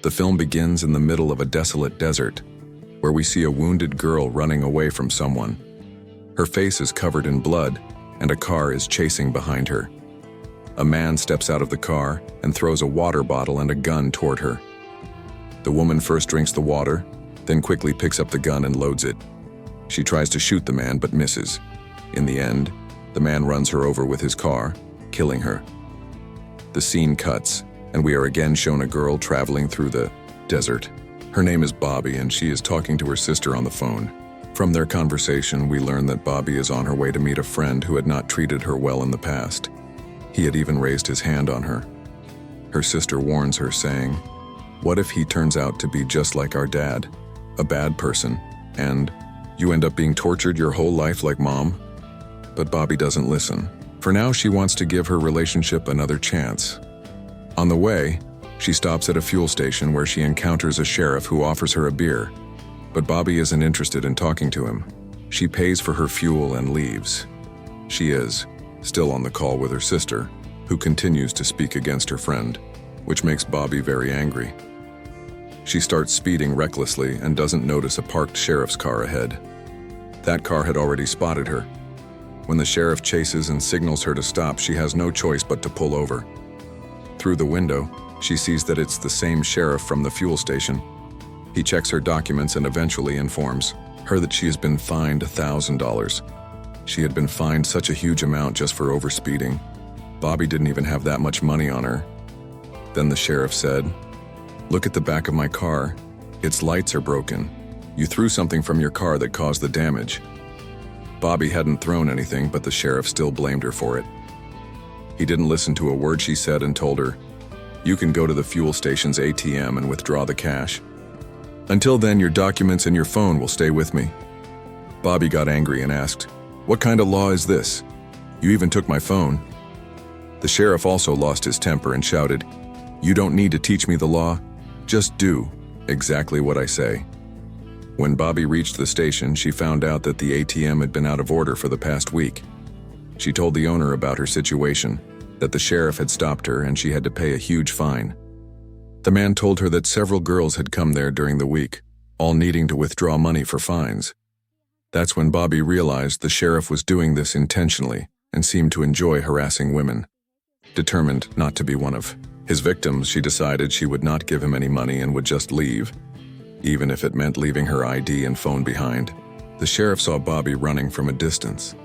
The film begins in the middle of a desolate desert, where we see a wounded girl running away from someone. Her face is covered in blood, and a car is chasing behind her. A man steps out of the car and throws a water bottle and a gun toward her. The woman first drinks the water, then quickly picks up the gun and loads it. She tries to shoot the man but misses. In the end, the man runs her over with his car, killing her. The scene cuts, and we are again shown a girl traveling through the desert. Her name is Bobby, and she is talking to her sister on the phone. From their conversation, we learn that Bobby is on her way to meet a friend who had not treated her well in the past. He had even raised his hand on her. Her sister warns her, saying, "What if he turns out to be just like our dad, a bad person, and you end up being tortured your whole life like Mom?" But Bobby doesn't listen. For now, she wants to give her relationship another chance. On the way, she stops at a fuel station where she encounters a sheriff who offers her a beer. But Bobby isn't interested in talking to him. She pays for her fuel and leaves. She is still on the call with her sister, who continues to speak against her friend, which makes Bobby very angry. She starts speeding recklessly and doesn't notice a parked sheriff's car ahead. That car had already spotted her. When the sheriff chases and signals her to stop, she has no choice but to pull over. Through the window, she sees that it's the same sheriff from the fuel station. He checks her documents and eventually informs her that she has been fined $1,000. She had been fined such a huge amount just for overspeeding. Bobby didn't even have that much money on her. Then the sheriff said, "Look at the back of my car. Its lights are broken. You threw something from your car that caused the damage." Bobby hadn't thrown anything, but the sheriff still blamed her for it. He didn't listen to a word she said and told her, "You can go to the fuel station's ATM and withdraw the cash. Until then, your documents and your phone will stay with me." Bobby got angry and asked, "What kind of law is this? You even took my phone." The sheriff also lost his temper and shouted, "You don't need to teach me the law. Just do exactly what I say." When Bobby reached the station, she found out that the ATM had been out of order for the past week. She told the owner about her situation, that the sheriff had stopped her and she had to pay a huge fine. The man told her that several girls had come there during the week, all needing to withdraw money for fines. That's when Bobby realized the sheriff was doing this intentionally and seemed to enjoy harassing women. Determined not to be one of his victims, she decided she would not give him any money and would just leave, even if it meant leaving her ID and phone behind. The sheriff saw Bobby running from a distance.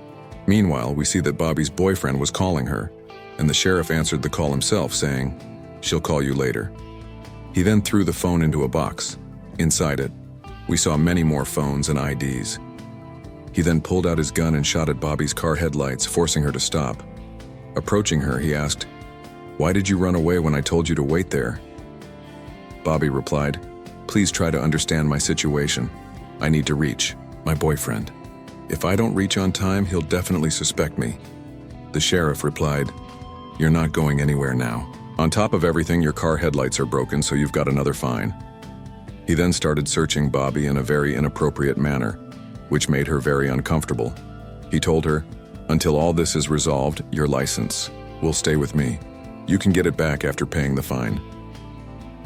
Meanwhile, we see that Bobby's boyfriend was calling her, and the sheriff answered the call himself, saying, "She'll call you later." He then threw the phone into a box. Inside it, we saw many more phones and IDs. He then pulled out his gun and shot at Bobby's car headlights, forcing her to stop. Approaching her, he asked, "Why did you run away when I told you to wait there?" Bobby replied, "Please try to understand my situation. I need to reach my boyfriend. If I don't reach on time, he'll definitely suspect me." The sheriff replied, "You're not going anywhere now. On top of everything, your car headlights are broken, so you've got another fine." He then started searching Bobby in a very inappropriate manner, which made her very uncomfortable. He told her, "Until all this is resolved, your license will stay with me. You can get it back after paying the fine."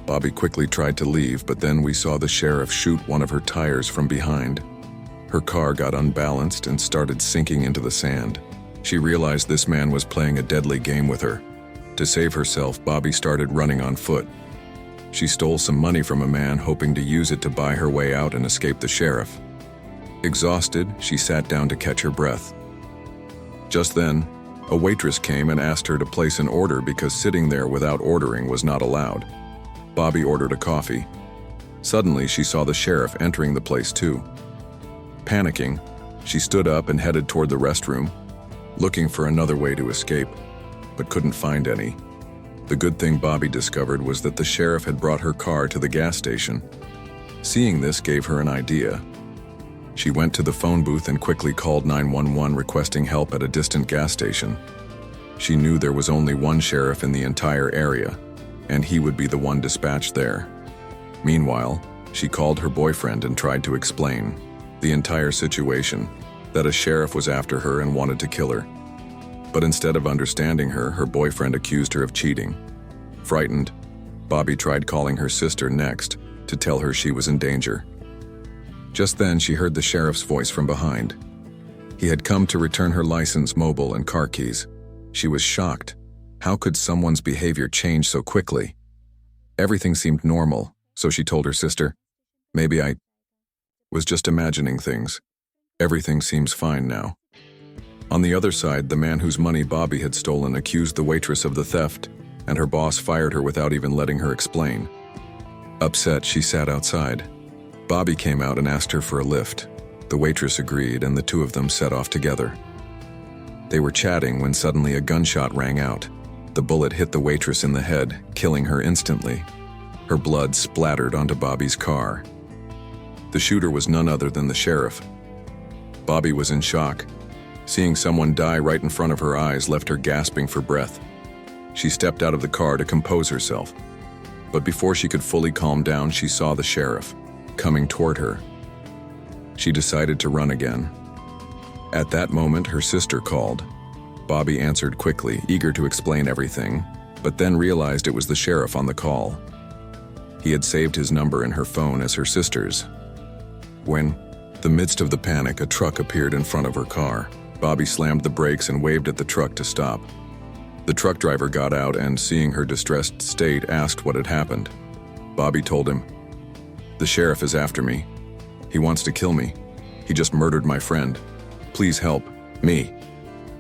Bobby quickly tried to leave, but then we saw the sheriff shoot one of her tires from behind. Her car got unbalanced and started sinking into the sand. She realized this man was playing a deadly game with her. To save herself, Bobby started running on foot. She stole some money from a man, hoping to use it to buy her way out and escape the sheriff. Exhausted, she sat down to catch her breath. Just then, a waitress came and asked her to place an order because sitting there without ordering was not allowed. Bobby ordered a coffee. Suddenly, she saw the sheriff entering the place too. Panicking, she stood up and headed toward the restroom, looking for another way to escape, but couldn't find any. The good thing Bobby discovered was that the sheriff had brought her car to the gas station. Seeing this gave her an idea. She went to the phone booth and quickly called 911 requesting help at a distant gas station. She knew there was only one sheriff in the entire area, and he would be the one dispatched there. Meanwhile, she called her boyfriend and tried to explain the entire situation, that a sheriff was after her and wanted to kill her. But instead of understanding her, her boyfriend accused her of cheating. Frightened, Bobby tried calling her sister next to tell her she was in danger. Just then, she heard the sheriff's voice from behind. He had come to return her license, mobile, and car keys. She was shocked. How could someone's behavior change so quickly? Everything seemed normal, so she told her sister, "Maybe I was just imagining things. Everything seems fine now." On the other side, the man whose money Bobby had stolen accused the waitress of the theft, and her boss fired her without even letting her explain. Upset, she sat outside. Bobby came out and asked her for a lift. The waitress agreed, and the two of them set off together. They were chatting when suddenly a gunshot rang out. The bullet hit the waitress in the head, killing her instantly. Her blood splattered onto Bobby's car. The shooter was none other than the sheriff. Bobby was in shock. Seeing someone die right in front of her eyes left her gasping for breath. She stepped out of the car to compose herself. But before she could fully calm down, she saw the sheriff coming toward her. She decided to run again. At that moment, her sister called. Bobby answered quickly, eager to explain everything, but then realized it was the sheriff on the call. He had saved his number in her phone as her sister's. When, in the midst of the panic, a truck appeared in front of her car. Bobby slammed the brakes and waved at the truck to stop. The truck driver got out and, seeing her distressed state, asked what had happened. Bobby told him, "The sheriff is after me. He wants to kill me. He just murdered my friend. Please help me."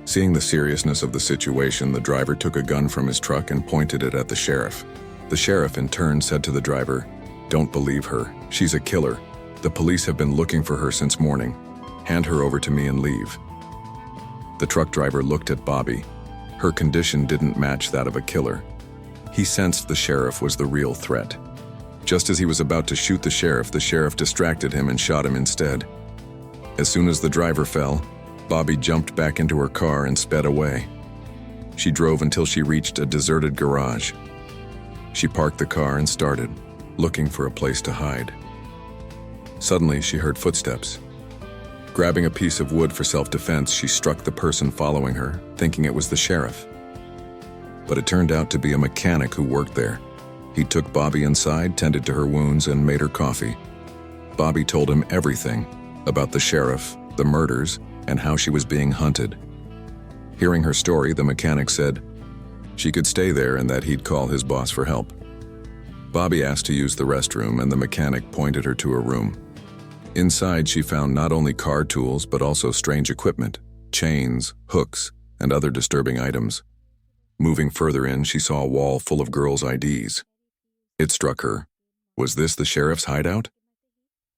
Seeing the seriousness of the situation, the driver took a gun from his truck and pointed it at the sheriff. The sheriff in turn said to the driver, "Don't believe her. She's a killer. The police have been looking for her since morning. Hand her over to me and leave." The truck driver looked at Bobby. Her condition didn't match that of a killer. He sensed the sheriff was the real threat. Just as he was about to shoot the sheriff distracted him and shot him instead. As soon as the driver fell, Bobby jumped back into her car and sped away. She drove until she reached a deserted garage. She parked the car and started looking for a place to hide. Suddenly, she heard footsteps. Grabbing a piece of wood for self-defense, she struck the person following her, thinking it was the sheriff. But it turned out to be a mechanic who worked there. He took Bobby inside, tended to her wounds, and made her coffee. Bobby told him everything about the sheriff, the murders, and how she was being hunted. Hearing her story, the mechanic said she could stay there and that he'd call his boss for help. Bobby asked to use the restroom, and the mechanic pointed her to a room. Inside, she found not only car tools but also strange equipment, chains, hooks, and other disturbing items. Moving further in, she saw a wall full of girls' IDs. It struck her. Was this the sheriff's hideout?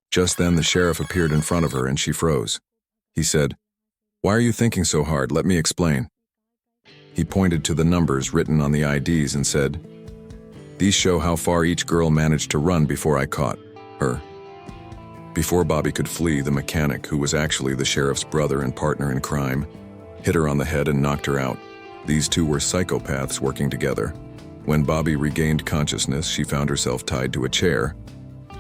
Just then, the sheriff appeared in front of her and she froze. He said, "Why are you thinking so hard? Let me explain." He pointed to the numbers written on the IDs and said, "These show how far each girl managed to run before I caught her." Before Bobby could flee, the mechanic, who was actually the sheriff's brother and partner in crime, hit her on the head and knocked her out. These two were psychopaths working together. When Bobby regained consciousness, she found herself tied to a chair.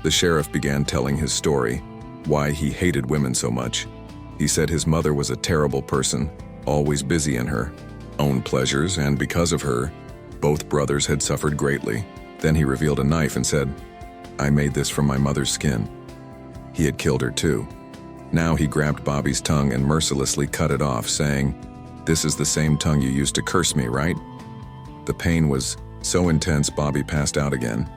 The sheriff began telling his story, why he hated women so much. He said his mother was a terrible person, always busy in her own pleasures, and because of her, both brothers had suffered greatly. Then he revealed a knife and said, "I made this from my mother's skin." He had killed her too. Now he grabbed Bobby's tongue and mercilessly cut it off, saying, "This is the same tongue you used to curse me, right?" The pain was so intense Bobby passed out again.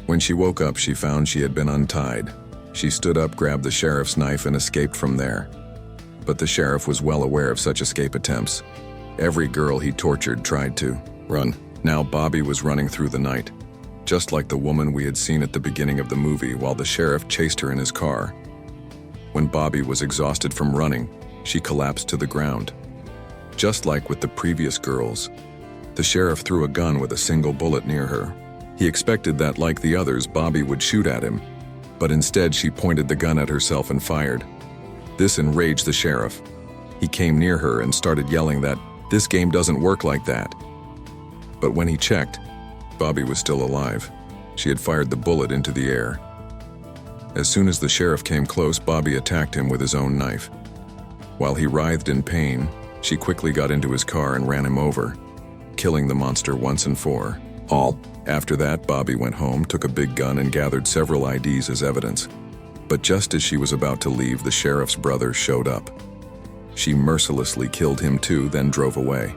When she woke up, she found she had been untied. She stood up, grabbed the sheriff's knife, and escaped from there. But the sheriff was well aware of such escape attempts. Every girl he tortured tried to run. Now Bobby was running through the night, just like the woman we had seen at the beginning of the movie, while the sheriff chased her in his car. When Bobby was exhausted from running, she collapsed to the ground. Just like with the previous girls, the sheriff threw a gun with a single bullet near her. He expected that, like the others, Bobby would shoot at him, but instead she pointed the gun at herself and fired. This enraged the sheriff. He came near her and started yelling that this game doesn't work like that. But when he checked, Bobby was still alive. She had fired the bullet into the air. As soon as the sheriff came close, Bobby attacked him with his own knife. While he writhed in pain, she quickly got into his car and ran him over, killing the monster once and for all. After that, Bobby went home, took a big gun, and gathered several IDs as evidence. But just as she was about to leave, the sheriff's brother showed up. She mercilessly killed him too, then drove away.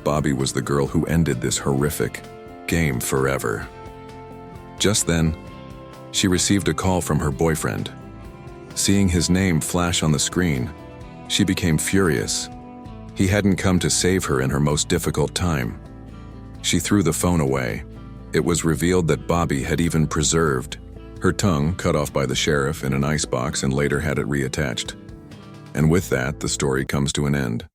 Bobby was the girl who ended this horrific game forever. Just then, she received a call from her boyfriend. Seeing his name flash on the screen, she became furious. He hadn't come to save her in her most difficult time. She threw the phone away. It was revealed that Bobby had even preserved her tongue, cut off by the sheriff in an icebox, and later had it reattached. And with that, the story comes to an end.